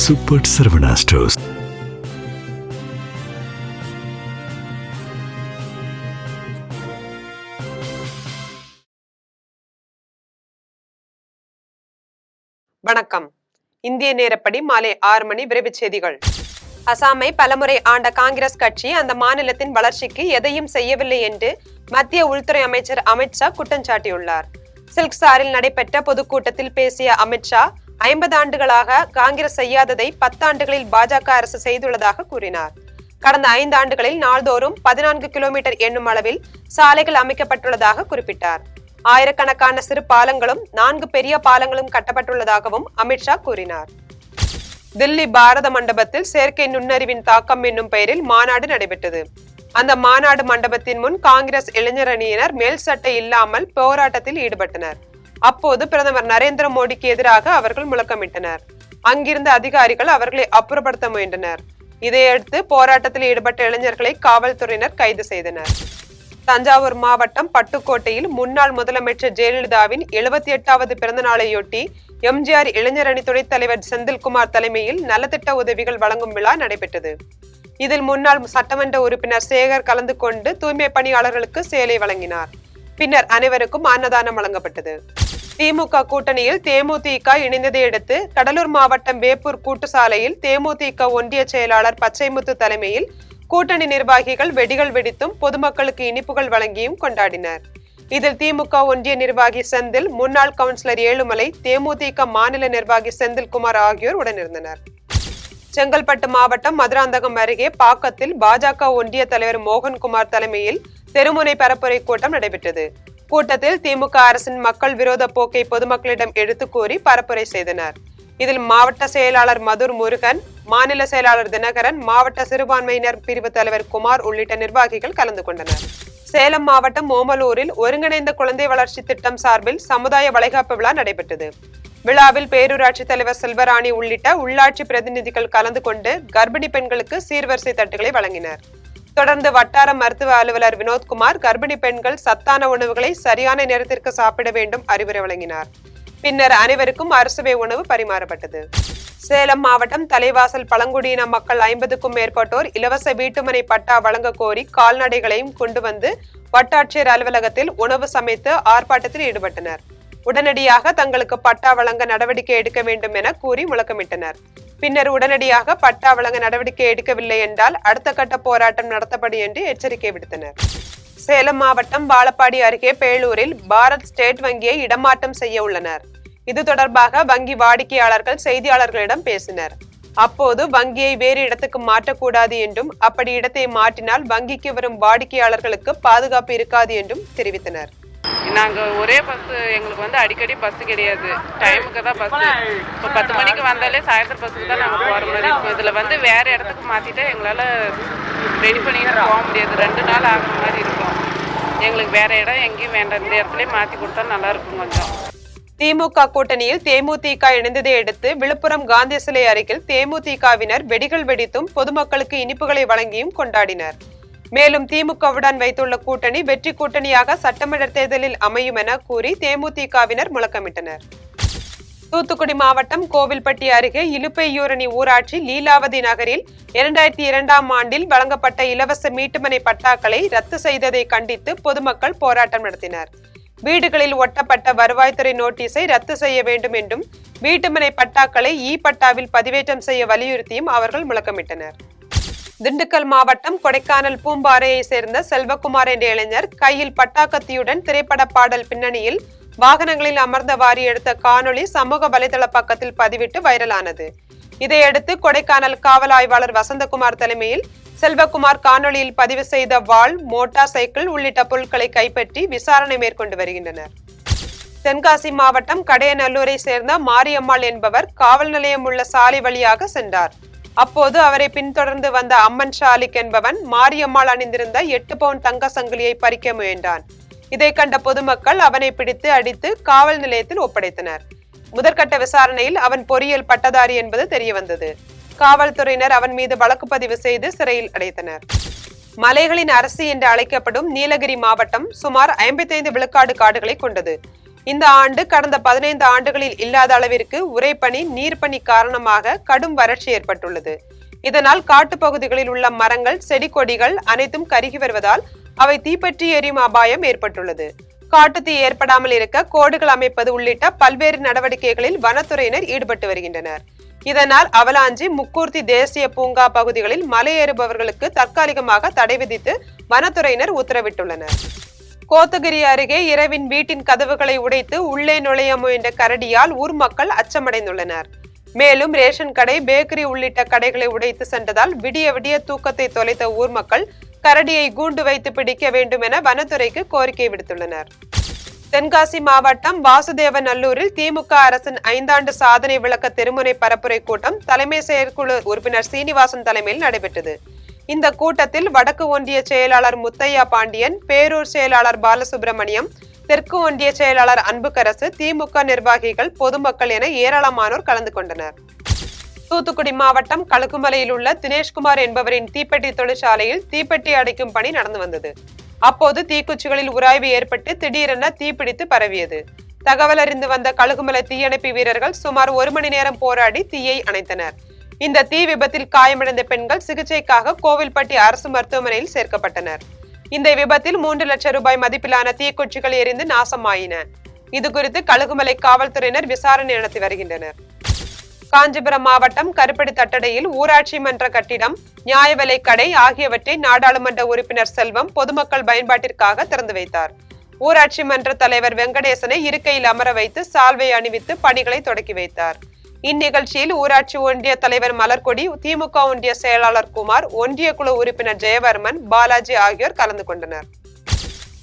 Super Sarvana Stores. வணக்கம். இந்திய நேரப்படி மாலை 6 மணி விரைவுச் செய்திகள். அசாமை பலமுறை ஆண்ட காங்கிரஸ் கட்சி அந்த மாநிலத்தின் வளர்ச்சிக்கு எதையும் செய்யவில்லை என்று மத்திய உள்துறை அமைச்சர் அமித்ஷா குற்றம் சாட்டியுள்ளார். சில்க்சாரில் நடைபெற்ற பொதுக்கூட்டத்தில் பேசிய அமித்ஷா 50 ஆண்டுகளாக காங்கிரஸ் செய்யாததை 10 ஆண்டுகளில் பாஜக அரசு செய்துள்ளதாக கூறினார். கடந்த 5 ஆண்டுகளில் நாள்தோறும் 14 கிலோமீட்டர் என்னும் அளவில் சாலைகள் அமைக்கப்பட்டுள்ளதாக குறிப்பிட்டார். ஆயிரக்கணக்கான சிறு பாலங்களும் 4 பெரிய பாலங்களும் கட்டப்பட்டுள்ளதாகவும் அமித்ஷா கூறினார். தில்லி பாரத மண்டபத்தில் செயற்கை நுண்ணறிவின் தாக்கம் என்னும் பெயரில் மாநாடு நடைபெற்றது. அந்த மாநாடு மண்டபத்தின் முன் காங்கிரஸ் இளைஞர் அணியினர் மேல் சட்டை இல்லாமல் போராட்டத்தில் ஈடுபட்டனர். அப்போது பிரதமர் நரேந்திர மோடிக்கு எதிராக அவர்கள் முழக்கமிட்டனர். அங்கிருந்த அதிகாரிகள் அவர்களை அப்புறப்படுத்த முயன்றனர். இதையடுத்து போராட்டத்தில் ஈடுபட்ட இளைஞர்களை காவல்துறையினர் கைது செய்தனர். தஞ்சாவூர் மாவட்டம் பட்டுக்கோட்டையில் முன்னாள் முதலமைச்சர் ஜெயலலிதாவின் 78வது பிறந்த நாளையொட்டி எம்ஜிஆர் இளைஞர் அணி துணைத் தலைவர் செந்தில்குமார் தலைமையில் நலத்திட்ட உதவிகள் வழங்கும் விழா நடைபெற்றது. இதில் முன்னாள் சட்டமன்ற உறுப்பினர் சேகர் கலந்து கொண்டு தூய்மை பணியாளர்களுக்கு சேலை வழங்கினார். பின்னர் அனைவருக்கும் அன்னதானம் வழங்கப்பட்டது. திமுக கூட்டணியில் தேமுதிக இணைந்ததை அடுத்து கடலூர் மாவட்டம் வேப்பூர் கூட்டுசாலையில் தேமுதிக ஒன்றிய செயலாளர் பச்சைமுத்து தலைமையில் கூட்டணி நிர்வாகிகள் வெடிகள் வெடித்தும் பொதுமக்களுக்கு இனிப்புகள் வழங்கியும் கொண்டாடினர். இதில் திமுக ஒன்றிய நிர்வாகி செந்தில், முன்னாள் கவுன்சிலர் ஏழுமலை, தேமுதிக மாநில நிர்வாகி செந்தில்குமார் ஆகியோர் உடனிருந்தனர். செங்கல்பட்டு மாவட்டம் மதுராந்தகம் அருகே பாக்கத்தில் பாஜக ஒன்றிய தலைவர் மோகன்குமார் தலைமையில் தெருமுனை பரப்புரை கூட்டம் நடைபெற்றது. கூட்டத்தில் திமுக அரசின் மக்கள் விரோத போக்கை பொதுமக்களிடம் எடுத்து கூறி பரப்புரை செய்தனர். இதில் மாவட்ட செயலாளர் மதுர் முருகன், மாநில செயலாளர் தினகரன், மாவட்ட சிறுபான்மையினர் பிரிவு தலைவர் குமார் உள்ளிட்ட நிர்வாகிகள் கலந்து கொண்டனர். சேலம் மாவட்டம் ஓமலூரில் ஒருங்கிணைந்த குழந்தை வளர்ச்சி திட்டம் சார்பில் சமுதாய வளைகாப்பு விழா நடைபெற்றது. விழாவில் பேரூராட்சி தலைவர் செல்வராணி உள்ளிட்ட உள்ளாட்சி பிரதிநிதிகள் கலந்து கொண்டு கர்ப்பிணி பெண்களுக்கு சீர்வரிசை தட்டுகளை வழங்கினர். தொடர்ந்து வட்டார மருத்துவ அலுவலர் வினோத்குமார் கர்ப்பிணி பெண்கள் சத்தான உணவுகளை சரியான நேரத்திற்கு சாப்பிட வேண்டும் அறிவுரை வழங்கினார். பின்னர் அனைவருக்கும் அரசுவை உணவு பரிமாறப்பட்டது. சேலம் மாவட்டம் தலைவாசல் பழங்குடியின மக்கள் 50க்கும் மேற்பட்டோர் இலவச வீட்டுமனை பட்டா வழங்க கோரி கால்நடைகளையும் கொண்டு வந்து வட்டாட்சியர் அலுவலகத்தில் உணவு சமைத்து ஆர்ப்பாட்டத்தில் ஈடுபட்டனர். உடனடியாக தங்களுக்கு பட்டா வழங்க நடவடிக்கை எடுக்க வேண்டும் என கூறி முழக்கமிட்டனர். பின்னர் உடனடியாக பட்டா வழங்க நடவடிக்கை எடுக்கவில்லை என்றால் அடுத்த கட்ட போராட்டம் நடத்தப்படும் என்று எச்சரிக்கை விடுத்தனர். சேலம் மாவட்டம் வாழப்பாடி அருகே பேளூரில் பாரத் ஸ்டேட் வங்கியை இடமாற்றம் செய்ய உள்ளனர். இது தொடர்பாக வங்கி வாடிக்கையாளர்கள் செய்தியாளர்களிடம் பேசினர். அப்போது வங்கியை வேறு இடத்துக்கு மாற்றக்கூடாது என்றும் அப்படி இடத்தை மாற்றினால் வங்கிக்கு வரும் வாடிக்கையாளர்களுக்கு பாதுகாப்பு இருக்காது என்றும் தெரிவித்தனர். நாங்கள் ஒரே பஸ், எங்களுக்கு அடிக்கடி பஸ் கிடையாது, டைமுக்கு தான் பஸ். இப்போ 10 மணிக்கு வந்தாலே சாயந்தரம் பஸ்ஸுக்கு தான் நாங்கள் போகிற மாதிரி இருக்கும். இதில் வேறு இடத்துக்கு மாற்றிட்டா எங்களால் ரெடி பண்ணிட்டு போக முடியாது. 2 நாள் ஆகிற மாதிரி இருக்கும். எங்களுக்கு வேறு இடம் எங்கேயும் வேண்டாம், இந்த இடத்துலேயே மாற்றி கொடுத்தா நல்லா இருக்கும் கொஞ்சம். திமுக கூட்டணியில் தேமுதிக இணைந்ததை அடுத்து விழுப்புரம் காந்தி சிலை அருகில் தேமுதிகவினர் வெடிகள் வெடித்தும் பொதுமக்களுக்கு இனிப்புகளை வழங்கியும் கொண்டாடினர். மேலும் திமுகவுடன் வைத்துள்ள கூட்டணி வெற்றி கூட்டணியாக சட்டமன்ற தேர்தலில் அமையும் என கூறி தேமுதிகவினர் முழக்கமிட்டனர். தூத்துக்குடி மாவட்டம் கோவில்பட்டி அருகே இலுப்பையூரணி ஊராட்சி லீலாவதி நகரில் 2002ஆம் ஆண்டில் வழங்கப்பட்ட இலவச மீட்டுமனை பட்டாக்களை ரத்து செய்ததை கண்டித்து பொதுமக்கள் போராட்டம் நடத்தினர். வீடுகளில் ஒட்டப்பட்ட வருவாய்த்துறை நோட்டீஸை ரத்து செய்ய வேண்டும் என்றும் வீட்டுமனை பட்டாக்களை பட்டாவில் பதிவேற்றம் செய்ய வலியுறுத்தியும் அவர்கள் முழக்கமிட்டனர். திண்டுக்கல் மாவட்டம் கொடைக்கானல் பூம்பாறையை சேர்ந்த செல்வகுமார் என்ற இளைஞர் கையில் பட்டாக்கத்தியுடன் திரைப்பட பாடல் பின்னணியில் வாகனங்களில் அமர்ந்தவாறு எடுத்த காணொளி சமூக வலைதள பக்கத்தில் பதிவிட்டு வைரலானது. இதையடுத்து கொடைக்கானல் காவல் ஆய்வாளர் வசந்தகுமார் தலைமையில் செல்வகுமார் காணொளியில் பதிவு செய்த வாள், மோட்டார் சைக்கிள் உள்ளிட்ட பொருட்களை கைப்பற்றி விசாரணை மேற்கொண்டு வருகின்றனர். தென்காசி மாவட்டம் கடையநல்லூரை சேர்ந்த மாரியம்மாள் என்பவர் காவல் நிலையம் உள்ள சாலை வழியாக சென்றார். அப்போது அவரை பின்தொடர்ந்து வந்த அம்மன் ஷாலிக் என்பவன் மாரியம்மாள் அணிந்திருந்த 8 பவுன் தங்க சங்கிலியை பறிக்க முயன்றான். இதை கண்ட பொதுமக்கள் அவனை பிடித்து அடித்து காவல் நிலையத்தில் ஒப்படைத்தனர். முதற்கட்ட விசாரணையில் அவன் பொறியியல் பட்டதாரி என்பது தெரியவந்தது. காவல்துறையினர் அவன் மீது வழக்கு பதிவு செய்து சிறையில் அடைத்தனர். மலைகளின் அரசு என்று அழைக்கப்படும் நீலகிரி மாவட்டம் சுமார் 55 விழுக்காடு காடுகளை கொண்டது. இந்த ஆண்டு கடந்த 15 ஆண்டுகளில் இல்லாத அளவிற்கு உறைபனி, நீர்ப்பனி காரணமாக கடும் வறட்சி ஏற்பட்டுள்ளது. இதனால் காட்டுப்பகுதிகளில் உள்ள மரங்கள், செடி கொடிகள் அனைத்தும் கருகி வருவதால் அவை தீப்பற்றி எரியும் அபாயம் ஏற்பட்டுள்ளது. காட்டுத்தீ ஏற்படாமல் இருக்க கோடுகள் அமைப்பது உள்ளிட்ட பல்வேறு நடவடிக்கைகளில் வனத்துறையினர் ஈடுபட்டு வருகின்றனர். இதனால் அவலாஞ்சி, முக்கூர்த்தி தேசிய பூங்கா பகுதிகளில் மலையேறுபவர்களுக்கு தற்காலிகமாக தடை விதித்து வனத்துறையினர் உத்தரவிட்டுள்ளனர். கோத்தகிரி அருகே இரவின் வீட்டின் கதவுகளை உடைத்து உள்ளே நுழைய முயன்ற கரடியால் ஊர் மக்கள் அச்சமடைந்துள்ளனர். மேலும் ரேஷன் கடை, பேக்கரி உள்ளிட்ட கடைகளை உடைத்து சென்றதால் விடிய விடிய தூக்கத்தை தொலைத்த ஊர் மக்கள் கரடியை கூண்டு வைத்து பிடிக்க வேண்டும் என வனத்துறைக்கு கோரிக்கை விடுத்துள்ளனர். தென்காசி மாவட்டம் வாசுதேவநல்லூரில் திமுக அரசின் 5 ஆண்டு சாதனை விளக்க தெருமுனை பரப்புரை கூட்டம் தலைமை செயற்குழு உறுப்பினர் சீனிவாசன் தலைமையில் நடைபெற்றது. இந்த கூட்டத்தில் வடக்கு ஒன்றிய செயலாளர் முத்தையா பாண்டியன், பேரூர் செயலாளர் பாலசுப்ரமணியம், தெற்கு ஒன்றிய செயலாளர் அன்புக்கரசு, திமுக நிர்வாகிகள், பொதுமக்கள் என ஏராளமானோர் கலந்து கொண்டனர். தூத்துக்குடி மாவட்டம் கழுகுமலையில் உள்ள தினேஷ்குமார் என்பவரின் தீப்பெட்டி தொழிற்சாலையில் தீப்பெட்டி அடைக்கும் பணி நடந்து வந்தது. அப்போது தீக்குச்சிகளில் உராய்வு ஏற்பட்டு திடீரென தீப்பிடித்து பரவியது. தகவல் அறிந்து வந்த கழுகுமலை தீயணைப்பு வீரர்கள் சுமார் 1 மணி நேரம் போராடி தீயை அணைத்தனர். இந்த தீ விபத்தில் காயமடைந்த பெண்கள் சிகிச்சைக்காக கோவில்பட்டி அரசு மருத்துவமனையில் சேர்க்கப்பட்டனர். இந்த விபத்தில் 3 லட்சம் ரூபாய் மதிப்பிலான தீக்குச்சிகள் எரிந்து நாசமாயின. இது குறித்து கழுகுமலை காவல்துறையினர் விசாரணை நடத்தி வருகின்றனர். காஞ்சிபுரம் மாவட்டம் கருப்படி தட்டடையில் ஊராட்சி மன்ற கட்டிடம், நியாய விலை கடை ஆகியவற்றை நாடாளுமன்ற உறுப்பினர் செல்வம் பொதுமக்கள் பயன்பாட்டிற்காக திறந்து வைத்தார். ஊராட்சி மன்ற தலைவர் வெங்கடேசனை இருக்கையில் அமர வைத்து சால்வை அணிவித்து பணிகளை தொடக்கி வைத்தார். இந்நிகழ்ச்சியில் ஊராட்சி ஒன்றிய தலைவர் மலர்கொடி, திமுக ஒன்றிய செயலாளர் குமார், ஒன்றிய குழு உறுப்பினர் ஜெயவர்மன், பாலாஜி ஆகியோர் கலந்து கொண்டனர்.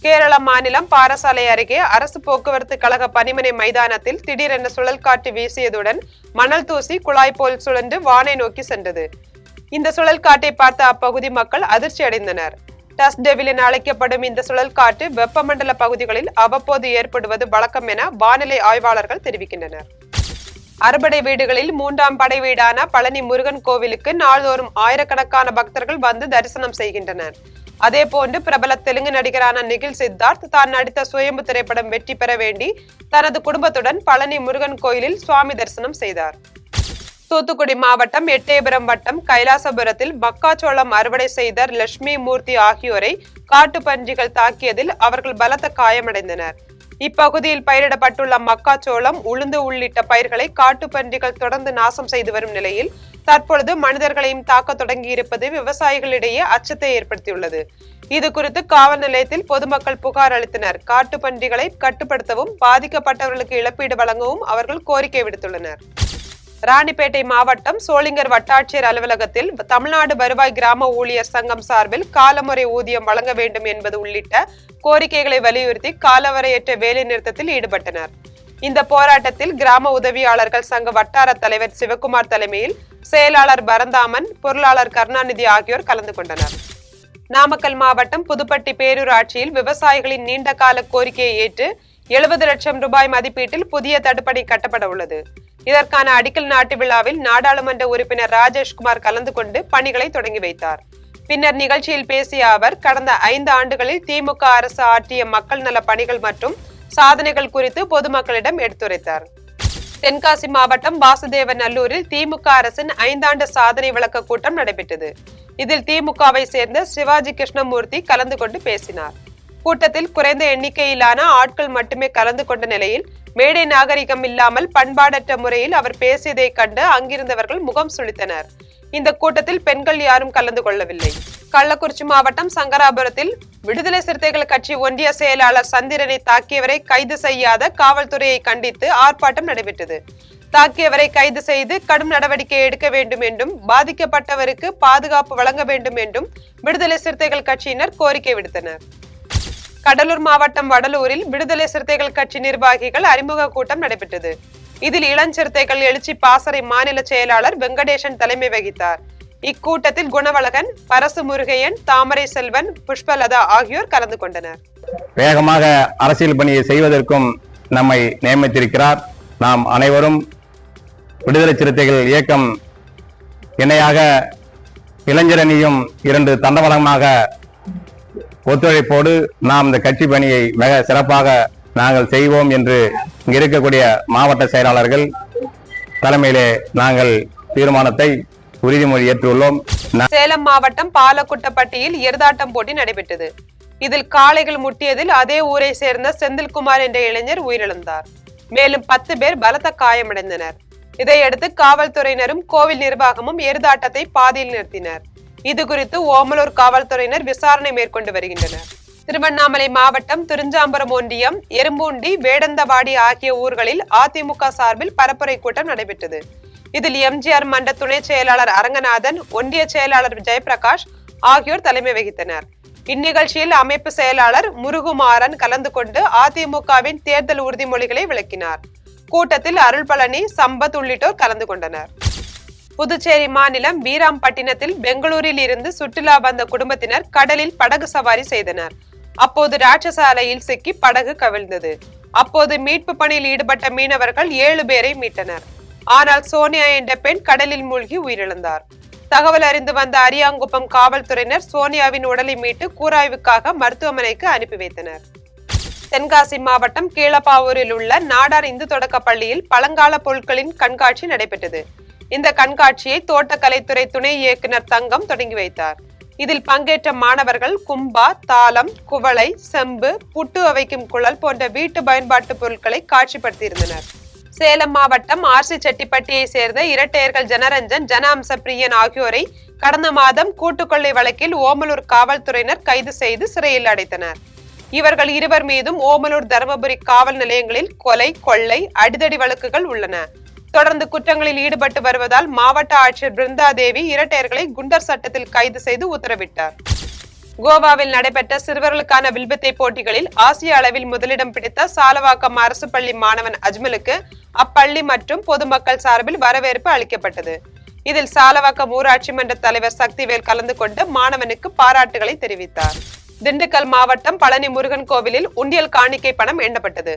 கேரள மாநிலம் பாரசாலை அருகே அரசு போக்குவரத்து கழக பணிமனை மைதானத்தில் திடீரென சுழல் காற்று வீசியதுடன் மணல் தூசி குழாய் போல் சுழன்று வானை நோக்கி சென்றது. இந்த சுழல் காற்றை பார்த்த அப்பகுதி மக்கள் அதிர்ச்சி அடைந்தனர். டஸ்ட் டெவில் என அழைக்கப்படும் இந்த சுழல் காற்று வெப்பமண்டல பகுதிகளில் அவ்வப்போது ஏற்படுவது வழக்கம் என வானிலை ஆய்வாளர்கள் தெரிவிக்கின்றனர். அறுபடை வீடுகளில் 3ஆம் படை வீடான பழனி முருகன் கோவிலுக்கு நாள்தோறும் ஆயிரக்கணக்கான பக்தர்கள் வந்து தரிசனம் செய்கின்றனர். அதே போன்று பிரபல தெலுங்கு நடிகரான நிகில் சித்தார்த் தான் நடித்த சுயம்பு திரைப்படம் வெற்றி பெற வேண்டி தனது குடும்பத்துடன் பழனி முருகன் கோயிலில் சுவாமி தரிசனம் செய்தார். தூத்துக்குடி மாவட்டம் எட்டயபுரம் வட்டம் கைலாசபுரத்தில் மக்காச்சோளம் அறுவடை செய்த லட்சுமி மூர்த்தி ஆகியோரை காட்டு பன்றிகள் தாக்கியதில் அவர்கள் பலத்த காயமடைந்தனர். இப்பகுதியில் பயிரிடப்பட்டுள்ள மக்காச்சோளம், உளுந்து உள்ளிட்ட பயிர்களை காட்டு பன்றிகள் தொடர்ந்து நாசம் செய்து வரும் நிலையில் தற்பொழுது மனிதர்களையும் தாக்க தொடங்கி இருப்பது விவசாயிகளிடையே அச்சத்தை ஏற்படுத்தியுள்ளது. இது குறித்து காவல் நிலையத்தில் பொதுமக்கள் புகார் அளித்தனர். காட்டு பன்றிகளை கட்டுப்படுத்தவும் பாதிக்கப்பட்டவர்களுக்கு இழப்பீடு வழங்கவும் அவர்கள் கோரிக்கை விடுத்துள்ளனர். ராணிப்பேட்டை மாவட்டம் சோளிங்கர் வட்டாட்சியர் அலுவலகத்தில் தமிழ்நாடு வருவாய் கிராம ஊழியர் சங்கம் சார்பில் காலமுறை ஊதியம் வழங்க வேண்டும் என்பது உள்ளிட்ட கோரிக்கைகளை வலியுறுத்தி காலவரையற்ற வேலை நிறுத்தத்தில் ஈடுபட்டனர். இந்த போராட்டத்தில் கிராம உதவியாளர்கள் சங்க வட்டார தலைவர் சிவகுமார் தலைமையில் செயலாளர் பரந்தாமன், பொருளாளர் கருணாநிதி ஆகியோர் கலந்து கொண்டனர். நாமக்கல் மாவட்டம் புதுப்பட்டி பேரூராட்சியில் விவசாயிகளின் நீண்ட கால கோரிக்கையை ஏற்று 70 லட்சம் ரூபாய் மதிப்பீட்டில் புதிய தடுப்பணை கட்டப்பட உள்ளது. இதற்கான அடிக்கல் நாட்டு விழாவில் நாடாளுமன்ற உறுப்பினர் ராஜேஷ்குமார் கலந்து கொண்டு பணிகளை தொடங்கி வைத்தார். பின்னர் நிகழ்ச்சியில் பேசிய அவர், கடந்த 5 ஆண்டுகளில் திமுக அரசு ஆற்றிய மக்கள் நல பணிகள் மற்றும் சாதனைகள் குறித்து பொதுமக்களிடம் எடுத்துரைத்தார். தென்காசி மாவட்டம் வாசுதேவநல்லூரில் திமுக அரசின் 5 ஆண்டு சாதனை விளக்க கூட்டம் நடைபெற்றது. இதில் திமுகவை சேர்ந்த சிவாஜி கிருஷ்ணமூர்த்தி கலந்து கொண்டு பேசினார். கூட்டத்தில் குறைந்த எண்ணிக்கையிலான ஆட்கள் மட்டுமே கலந்து கொண்ட நிலையில் மேடை நாகரிகம் இல்லாமல் பண்பாடற்ற முறையில் அவர் பேசியதை கண்டு அங்கிருந்தவர்கள் முகம் சுளித்தனர். இந்த கூட்டத்தில் பெண்கள் யாரும் கலந்து கொள்ளவில்லை. கள்ளக்குறிச்சி மாவட்டம் சங்கராபுரத்தில் விடுதலை சிறுத்தைகள் கட்சி ஒன்றிய செயலாளர் சந்திரனை தாக்கியவரை கைது செய்யாத காவல்துறையை கண்டித்து ஆர்ப்பாட்டம் நடைபெற்றது. தாக்கியவரை கைது செய்து கடும் நடவடிக்கை எடுக்க வேண்டும் என்றும் பாதிக்கப்பட்டவருக்கு பாதுகாப்பு வழங்க வேண்டும் என்றும் விடுதலை சிறுத்தைகள் கட்சியினர் கோரிக்கை விடுத்தனர். கடலூர் மாவட்டம் வடலூரில் விடுதலை சிறுத்தைகள் கட்சி நிர்வாகிகள் அறிமுக கூட்டம் நடைபெற்றது. இதில் இளஞ்சிறுத்தைகள் எழுச்சி பாசறை மாநில செயலாளர் வெங்கடேசன் தலைமை வகித்தார். இக்கூட்டத்தில் குணவழகன், பரசு முருகையன், தாமரை செல்வன், புஷ்பலதா ஆகியோர் கலந்து கொண்டனர். வேகமாக அரசியல் பணியை செய்வதற்கும் நம்மை நியமித்திருக்கிறார். நாம் அனைவரும் விடுதலை சிறுத்தைகள் இயக்கம் இணையாக இளைஞரணியும் 2 தண்டவளமாக ஒத்துழைப்போடு நாம் இந்த கட்சி பணியை மிக சிறப்பாக நாங்கள் செய்வோம் என்று இங்கு இருக்கக்கூடிய மாவட்ட செயலாளர்கள் தலைமையிலே நாங்கள் தீர்மானத்தை உறுதிமொழி ஏற்றுள்ளோம். சேலம் மாவட்டம் பாலக்குட்டப்பட்டியில் எருதாட்டம் போட்டி நடைபெற்றது. இதில் காளைகள் முட்டியதில் அதே ஊரை சேர்ந்த செந்தில்குமார் என்ற இளைஞர் உயிரிழந்தார். மேலும் 10 பேர் பலத்த காயமடைந்தனர். இதையடுத்து காவல்துறையினரும் கோவில் நிர்வாகமும் எருதாட்டத்தை பாதியில் நிறுத்தினர். இது குறித்து ஓமலூர் காவல்துறையினர் விசாரணை மேற்கொண்டு வருகின்றனர். திருவண்ணாமலை மாவட்டம் திருஞ்சாம்பரம் ஒன்றியம் எறும்பூண்டி வேடந்தவாடி ஆகிய ஊர்களில் அதிமுக சார்பில் பரப்புரை கூட்டம் நடைபெற்றது. இதில் எம்ஜிஆர் மன்ற துணை செயலாளர் அரங்கநாதன், ஒன்றிய செயலாளர் ஜெயபிரகாஷ் ஆகியோர் தலைமை வகித்தனர். இந்நிகழ்ச்சியில் அமைப்பு செயலாளர் முருகுமாறன் கலந்து கொண்டு அதிமுகவின் தேர்தல் உறுதிமொழிகளை விளக்கினார். கூட்டத்தில் அருள்பழனி, சம்பத் உள்ளிட்டோர் கலந்து கொண்டனர். புதுச்சேரி மாநிலம் வீராம்பட்டினத்தில் பெங்களூரில் இருந்து சுற்றுலா வந்த குடும்பத்தினர் கடலில் படகு சவாரி செய்தனர். அப்போது ராட்சச அலையில் சிக்கி படகு கவிழ்ந்தது. அப்போது மீட்பு பணியில் ஈடுபட்ட மீனவர்கள் 7 பேரை மீட்டனர். ஆனால் சோனியா என்ற பெண் கடலில் மூழ்கி உயிரிழந்தார். தகவல் அறிந்து வந்த அரியாங்குப்பம் காவல்துறையினர் சோனியாவின் உடலை மீட்டு கூராய்வுக்காக மருத்துவமனைக்கு அனுப்பி வைத்தனர். தென்காசி மாவட்டம் கீழப்பாவூரில் உள்ள நாடார் இந்து தொடக்க பள்ளியில் பழங்கால பொருட்களின் கண்காட்சி நடைபெற்றது. இந்த கண்காட்சியை தோட்டக்கலைத்துறை துணை இயக்குனர் தங்கம் தொடங்கி வைத்தார். இதில் பங்கேற்ற மாணவர்கள் கும்பா, தாளம், குவளை, செம்பு, புட்டு அவைக்கும் குழல் போன்ற வீட்டு பயன்பாட்டு பொருட்களை காட்சிப்படுத்தியிருந்தனர். சேலம் மாவட்டம் ஆர்சி செட்டிப்பட்டியை சேர்ந்த இரட்டையர்கள் ஜனரஞ்சன், ஜன அம்ச பிரியன் ஆகியோரை கடந்த மாதம் கூட்டுக்கொள்ளை வழக்கில் ஓமலூர் காவல்துறையினர் கைது செய்து சிறையில் அடைத்தனர். இவர்கள் இருவர் மீதும் ஓமலூர், தருமபுரி காவல் நிலையங்களில் கொலை, கொள்ளை, அடிதடி வழக்குகள் உள்ளன. தொடர்ந்து குற்றங்களில் ஈடுபட்டு வருவதால் மாவட்ட ஆட்சியர் பிருந்தா தேவி இரட்டையர்களை குண்டர் சட்டத்தில் கைது செய்து உத்தரவிட்டார். கோவாவில் நடைபெற்ற சிறுவர்களுக்கான வில்வித்தை போட்டிகளில் ஆசிய அளவில் முதலிடம் பிடித்த சாலவாக்கம் அரசு பள்ளி மாணவன் அஜ்மலுக்கு அப்பள்ளி மற்றும் பொதுமக்கள் சார்பில் வரவேற்பு அளிக்கப்பட்டது. இதில் சாலவாக்கம் ஊராட்சி மன்ற தலைவர் சக்திவேல் கலந்து கொண்டு மாணவனுக்கு பாராட்டுகளை தெரிவித்தார். திண்டுக்கல் மாவட்டம் பழனி முருகன் கோவிலில் உண்டியல் காணிக்கை பணம் எண்ணப்பட்டது.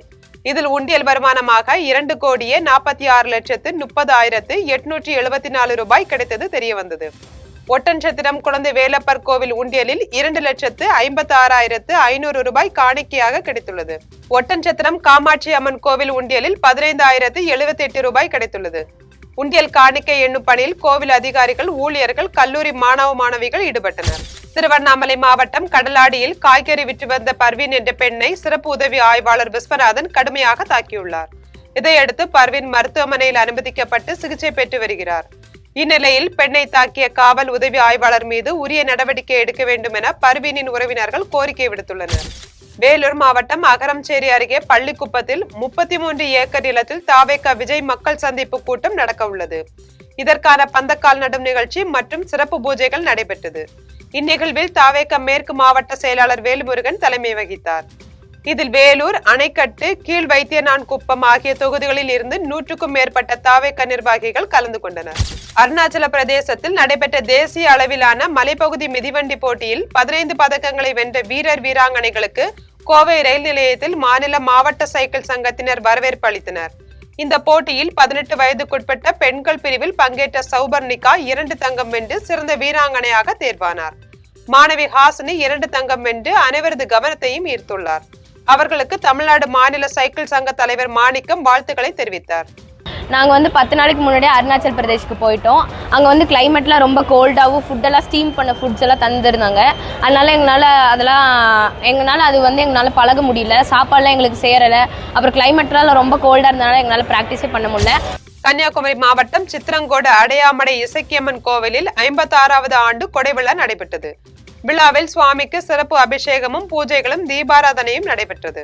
இதில் உண்டியல் வருமானமாக 2,40,30,874 ரூபாய் கிடைத்தது தெரியவந்தது. ஒட்டன்சத்திரம் குழந்தை வேலப்பர் கோவில் உண்டியலில் 2,56,500 ரூபாய் காணிக்கையாக கிடைத்துள்ளது. ஒட்டன்சத்திரம் காமாட்சி அம்மன் கோவில் உண்டியலில் 15,078 ரூபாய் கிடைத்துள்ளது. உண்டியல் காணிக்கை எண்ணும் பணியில் கோவில் அதிகாரிகள், ஊழியர்கள், கல்லூரி மாணவ மாணவிகள் ஈடுபட்டனர். திருவண்ணாமலை மாவட்டம் கடலாடியில் காய்கறி விற்று வந்த பர்வீன் என்ற பெண்ணை சிறப்பு உதவி ஆய்வாளர் விஸ்வநாதன் கடுமையாக தாக்கியுள்ளார். இதையடுத்து பர்வீன் மருத்துவமனையில் அனுமதிக்கப்பட்டு சிகிச்சை பெற்று வருகிறார். இந்நிலையில் பெண்ணை தாக்கிய காவல் உதவி ஆய்வாளர் மீது உரிய நடவடிக்கை எடுக்க வேண்டும் என பர்வீனின் உறவினர்கள் கோரிக்கை விடுத்துள்ளனர். வேலூர் மாவட்டம் அகரம்சேரி அருகே பள்ளிக்குப்பத்தில் 33 ஏக்கர் நிலத்தில் தாவேக விஜய் மக்கள் சந்திப்பு கூட்டம் நடக்க உள்ளது. இதற்கான பந்தக்கால் நடும் நிகழ்ச்சி மற்றும் சிறப்பு பூஜைகள் நடைபெற்றது. இந்நிகழ்வில் தாவேக மேற்கு மாவட்ட செயலாளர் வேலுமுருகன் தலைமை வகித்தார். இதில் வேலூர், அணைக்கட்டு, கீழ் வைத்தியநான்குப்பம் ஆகிய தொகுதிகளில் இருந்து 100க்கும் மேற்பட்ட தாவேக நிர்வாகிகள் கலந்து கொண்டனர். அருணாச்சல பிரதேசத்தில் நடைபெற்ற தேசிய அளவிலான மலைப்பகுதி மிதிவண்டி போட்டியில் 15 பதக்கங்களை வென்ற வீரர் வீராங்கனைகளுக்கு கோவை ரயில் நிலையத்தில் மாநில மாவட்ட சைக்கிள் சங்கத்தினர் வரவேற்பு அளித்தனர். இந்த போட்டியில் 18 வயதுக்குட்பட்ட பெண்கள் பிரிவில் பங்கேற்ற சௌபர்ணிகா 2 தங்கம் வென்று சிறந்த வீராங்கனையாக தேர்வானார். மாணவி ஹாசினி 2 தங்கம் வென்று அனைவரது கவனத்தையும் ஈர்த்துள்ளார். அவர்களுக்கு தமிழ்நாடு மாநில சைக்கிள் சங்க தலைவர் மாணிக்கம் வாழ்த்துக்களை தெரிவித்தார். நாங்கள் வந்து 10 நாளைக்கு முன்னாடியே அருணாச்சல் பிரதேஷ்க்கு போயிட்டோம். அங்கே வந்து கிளைமேட்லாம் ரொம்ப கோல்டாகவும் ஃபுட்டெல்லாம் ஸ்டீம் பண்ண ஃபுட்ஸ் எல்லாம் தந்துருந்தாங்க. அதனால் எங்களால் அது பழக முடியல. சாப்பாடுலாம் எங்களுக்கு சேரலை. அப்புறம் கிளைமேட்லாம் ரொம்ப கோல்டாக இருந்தனால எங்களால் ப்ராக்டிஸே பண்ண முடியல. கன்னியாகுமரி மாவட்டம் சித்திரங்கோடு அடையாமடை இசக்கியம்மன் கோவிலில் 56வது ஆண்டு கொடைவிழா நடைபெற்றது. விழாவில் சுவாமிக்கு சிறப்பு அபிஷேகமும் பூஜைகளும் தீபாராதனையும் நடைபெற்றது.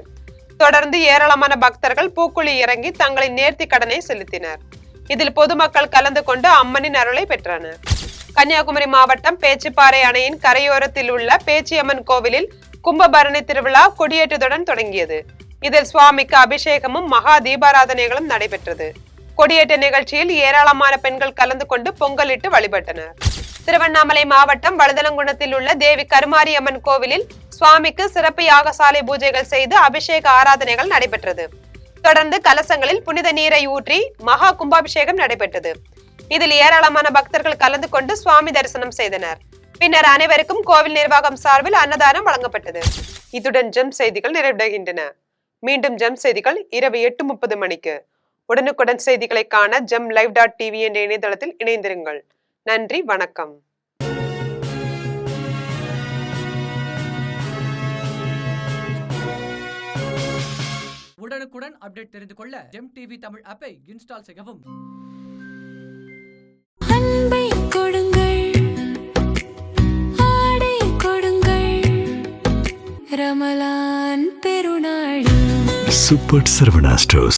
தொடர்ந்து ஏராளமான பக்தர்கள் பூக்குழி இறங்கி தங்களின் நேர்த்தி கடனை செலுத்தினர். இதில் பொதுமக்கள் கலந்து கொண்டு அம்மனின் அருளை பெற்றனர். கன்னியாகுமரி மாவட்டம் பேச்சிப்பாறை அணையின் கரையோரத்தில் உள்ள பேச்சியம்மன் கோவிலில் கும்பபரணி திருவிழா கொடியேற்றத்துடன் தொடங்கியது. இதில் சுவாமிக்கு அபிஷேகமும் மகா தீபாராதனைகளும் நடைபெற்றது. கொடியேற்ற நிகழ்ச்சியில் ஏராளமான பெண்கள் கலந்து கொண்டு பொங்கலிட்டு வழிபட்டனர். திருவண்ணாமலை மாவட்டம் வழுதலங்குணத்தில் உள்ள தேவி கருமாரி அம்மன் கோவிலில் சுவாமிக்கு சிறப்பு யாகசாலை பூஜைகள் செய்து அபிஷேக ஆராதனைகள் நடைபெற்றது. தொடர்ந்து கலசங்களில் புனித நீரை ஊற்றி மகா கும்பாபிஷேகம் நடைபெற்றது. இதில் ஏராளமான பக்தர்கள் கலந்து கொண்டு சுவாமி தரிசனம் செய்தனர். பின்னர் அனைவருக்கும் கோவில் நிர்வாகம் சார்பில் அன்னதானம் வழங்கப்பட்டது. இத்துடன் ஜெம் செய்திகள் நிறைவடைகின்றன. மீண்டும் ஜெம் செய்திகள் இரவு 8:30 மணிக்கு. உடனுக்குடன் செய்திகளை காண gemlive.tv என்ற இணையதளத்தில் இணைந்திருங்கள். நன்றி, வணக்கம். உடனுக்குடன் அப்டேட் தெரிந்து கொள்ள ஜெம் டிவி தமிழ் ஆப்பை இன்ஸ்டால் செய்யவும். அன்பை கொடுங்கள், ஆடை கொடுங்கள், ரமலான் பெருநாள். Super Saravana stores.